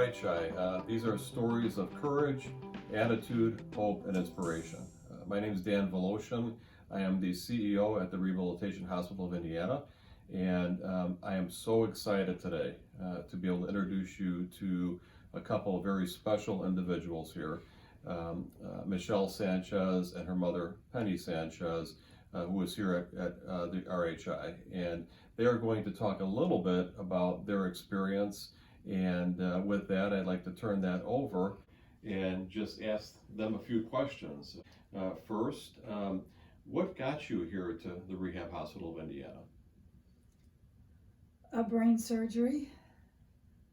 RHI CHAI. These are stories of courage, attitude, hope, and inspiration. My name is Dan Woloszyn. I am the CEO at the Rehabilitation Hospital of Indiana, and I am so excited today to be able to introduce you to a couple of very special individuals here. Michelle Sanchez and her mother, Penny Sanchez, who is here at the RHI. And they are going to talk a little bit about their experience. And with that, I'd like to turn that over and just ask them a few questions. First, what got you here to the Rehab Hospital of Indiana? A brain surgery,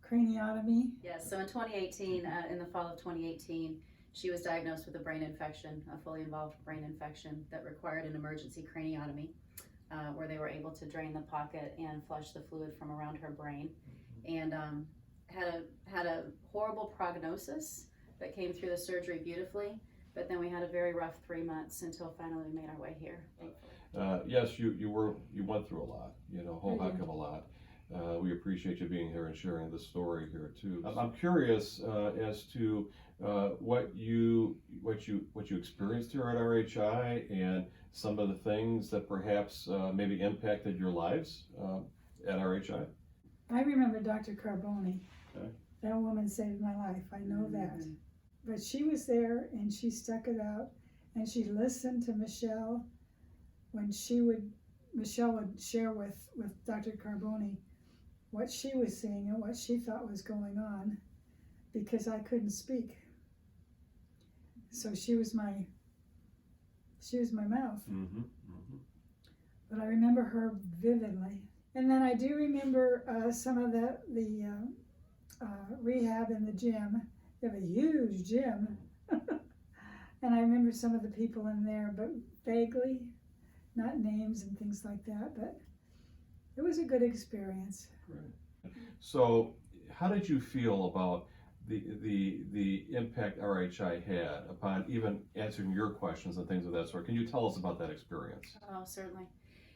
craniotomy. Yes, so in 2018, in the fall of 2018, she was diagnosed with a brain infection, a fully involved brain infection that required an emergency craniotomy, where they were able to drain the pocket and flush the fluid from around her brain, and had a horrible prognosis that came through the surgery beautifully. But then we had a very rough 3 months until finally we made our way here. Yes, you went through a lot, a whole heck of a lot. We appreciate you being here and sharing the story here too. I'm curious as to what you experienced here at RHI and some of the things that perhaps maybe impacted your lives at RHI. I remember Dr. Carboni. Okay. That woman saved my life. I know that. But she was there and she stuck it out, and she listened to Michelle when Michelle would share with Dr. Carboni what she was seeing and what she thought was going on, because I couldn't speak. So she was my mouth. Mm-hmm. Mm-hmm. But I remember her vividly. And then I do remember some of the rehab in the gym. They have a huge gym. And I remember some of the people in there, but vaguely, not names and things like that, but it was a good experience. Right. So how did you feel about the impact RHI had upon even answering your questions and things of that sort? Can you tell us about that experience? Oh, certainly.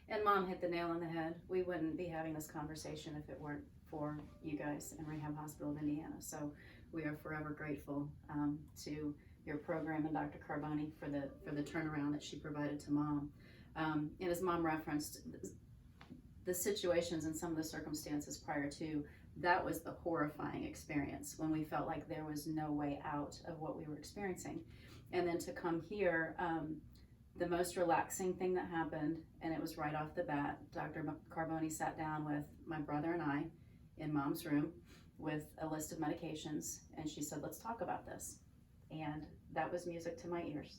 And Mom hit the nail on the head. We wouldn't be having this conversation if it weren't for you guys in Rehab Hospital of Indiana. So we are forever grateful to your program and Dr. Carboni for the turnaround that she provided to Mom. And as Mom referenced, the situations and some of the circumstances prior to, that was the horrifying experience when we felt like there was no way out of what we were experiencing. And then to come here, the most relaxing thing that happened, and it was right off the bat, Dr. Carboni sat down with my brother and I in Mom's room with a list of medications, and she said, let's talk about this. And that was music to my ears,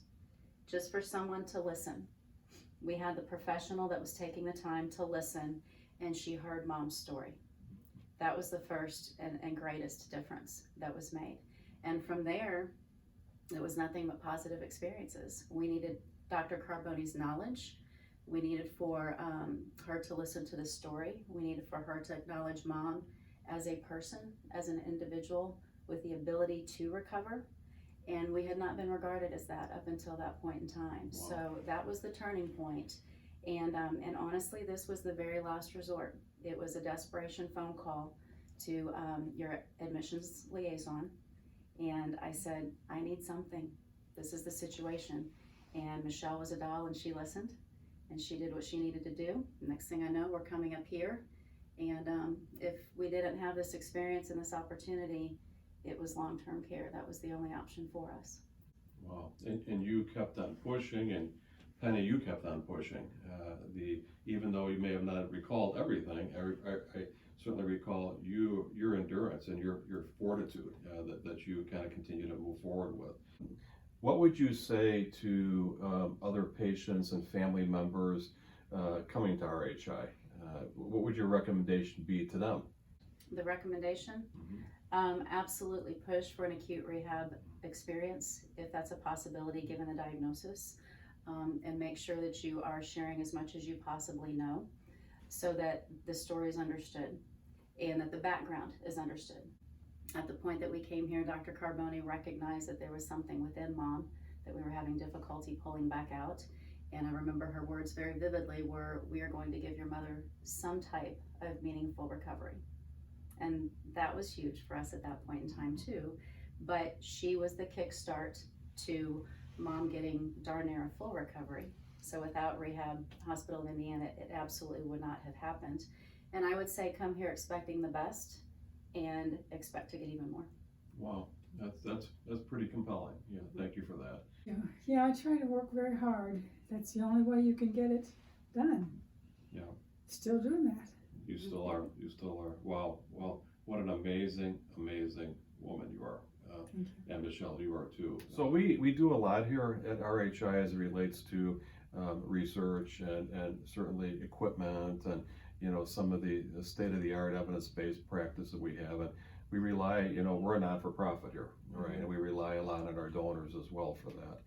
just for someone to listen. We had the professional that was taking the time to listen, and she heard Mom's story. That was the first and greatest difference that was made. And from there, it was nothing but positive experiences. We needed Dr. Carboni's knowledge. We needed for her to listen to the story. We needed for her to acknowledge Mom as a person, as an individual with the ability to recover. And we had not been regarded as that up until that point in time. Wow. So that was the turning point. And honestly, this was the very last resort. It was a desperation phone call to your admissions liaison. And I said, I need something. This is the situation. And Michelle was a doll, and she listened, and she did what she needed to do. Next thing I know, we're coming up here. And if we didn't have this experience and this opportunity, it was long-term care. That was the only option for us. Wow. And you kept on pushing, and Penny, you kept on pushing. Even though you may have not recalled everything, I certainly recall your endurance and your fortitude that you kind of continue to move forward with. What would you say to other patients and family members coming to RHI? What would your recommendation be to them? The recommendation? Absolutely push for an acute rehab experience if that's a possibility given the diagnosis, and make sure that you are sharing as much as you possibly know so that the story is understood and that the background is understood. At the point that we came here, Dr. Carboni recognized that there was something within Mom that we were having difficulty pulling back out. And I remember her words very vividly were, we are going to give your mother some type of meaningful recovery. And that was huge for us at that point in time too. But she was the kickstart to Mom getting darn near a full recovery. So without Rehab Hospital of Indiana, it absolutely would not have happened. And I would say come here expecting the best and expect to get even more. Wow, that's pretty compelling. Yeah, thank you for that. Yeah, I try to work very hard. That's the only way you can get it done. Yeah. Still doing that. You still are. You still are. Wow. Well, what an amazing woman you are. Thank you. And Michelle, you are too. So we do a lot here at RHI as it relates to research and certainly equipment and, you know, some of the state-of-the-art evidence-based practice that we have. And we rely, you know, we're a not-for-profit here, right? And we rely a lot on our donors as well for that.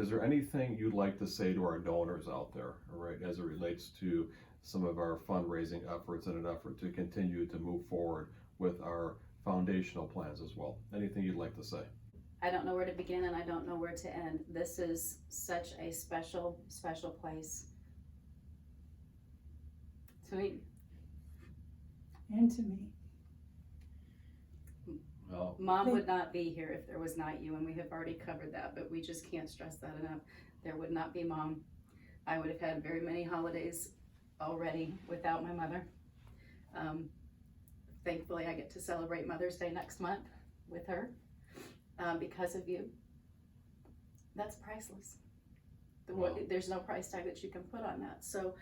Is there anything you'd like to say to our donors out there, all right, as it relates to some of our fundraising efforts in an effort to continue to move forward with our foundational plans as well? Anything you'd like to say? I don't know where to begin and I don't know where to end. This is such a special place to me. And to me. Well, Mom would not be here if there was not you, and we have already covered that, but we just can't stress that enough. There would not be Mom. I would have had very many holidays already without my mother. Thankfully, I get to celebrate Mother's Day next month with her because of you. That's priceless. Wow. There's no price tag that you can put on that. So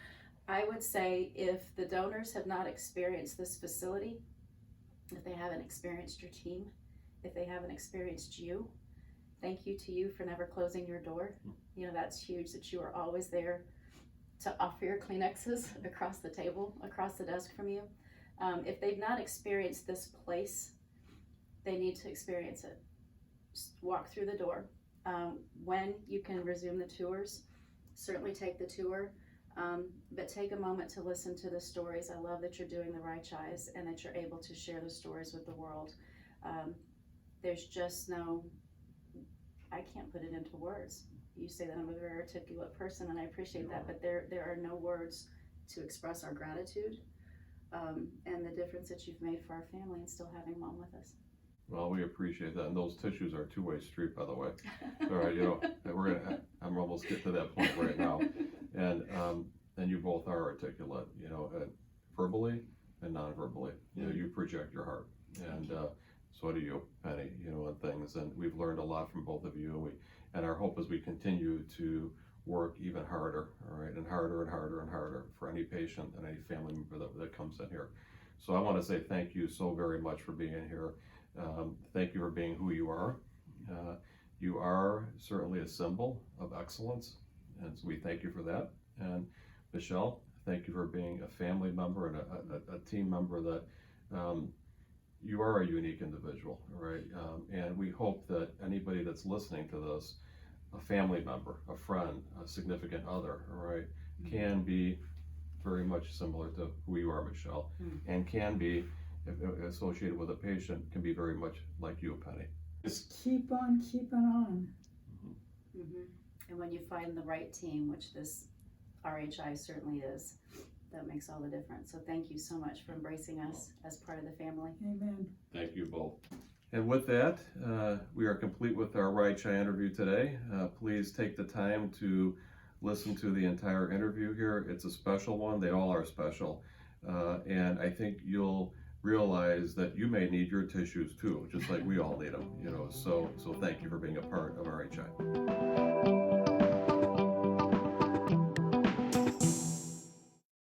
I would say if the donors have not experienced this facility, if they haven't experienced your team, if they haven't experienced you, thank you to you for never closing your door. You know, that's huge that you are always there to offer your Kleenexes across the table, across the desk from you. If they've not experienced this place, they need to experience it. Just walk through the door. When you can resume the tours, certainly take the tour. But take a moment to listen to the stories. I love that you're doing the RHI CHAIs and that you're able to share the stories with the world. There's just I can't put it into words. You say that I'm a very articulate person and I appreciate that, but there are no words to express our gratitude and the difference that you've made for our family and still having Mom with us. well, we appreciate that. And those tissues are a two-way street, by the way. All right, you know, I'm almost getting to that point right now. And you both are articulate, you know, verbally and non-verbally. You know, you project your heart, and so do you, Penny. You know, and things. And we've learned a lot from both of you. And our hope is we continue to work even harder, all right, and harder and harder and harder for any patient and any family member that comes in here. So I want to say thank you so very much for being here. Thank you for being who you are. You are certainly a symbol of excellence, and so we thank you for that. And Michelle, thank you for being a family member and a team member that you are a unique individual, right? And we hope that anybody that's listening to this, a family member, a friend, a significant other, right, can be very much similar to who you are, Michelle, and can be, if associated with a patient, can be very much like you, Penny. Just keep on keeping on. And when you find the right team, which this RHI certainly is, that makes all the difference. So thank you so much for embracing us as part of the family. Amen. Thank you both. And with that, we are complete with our RHI CHAI interview today. Please take the time to listen to the entire interview here. It's a special one. They all are special. And I think you'll realize that you may need your tissues too, just like we all need them, you know. So thank you for being a part of RHI.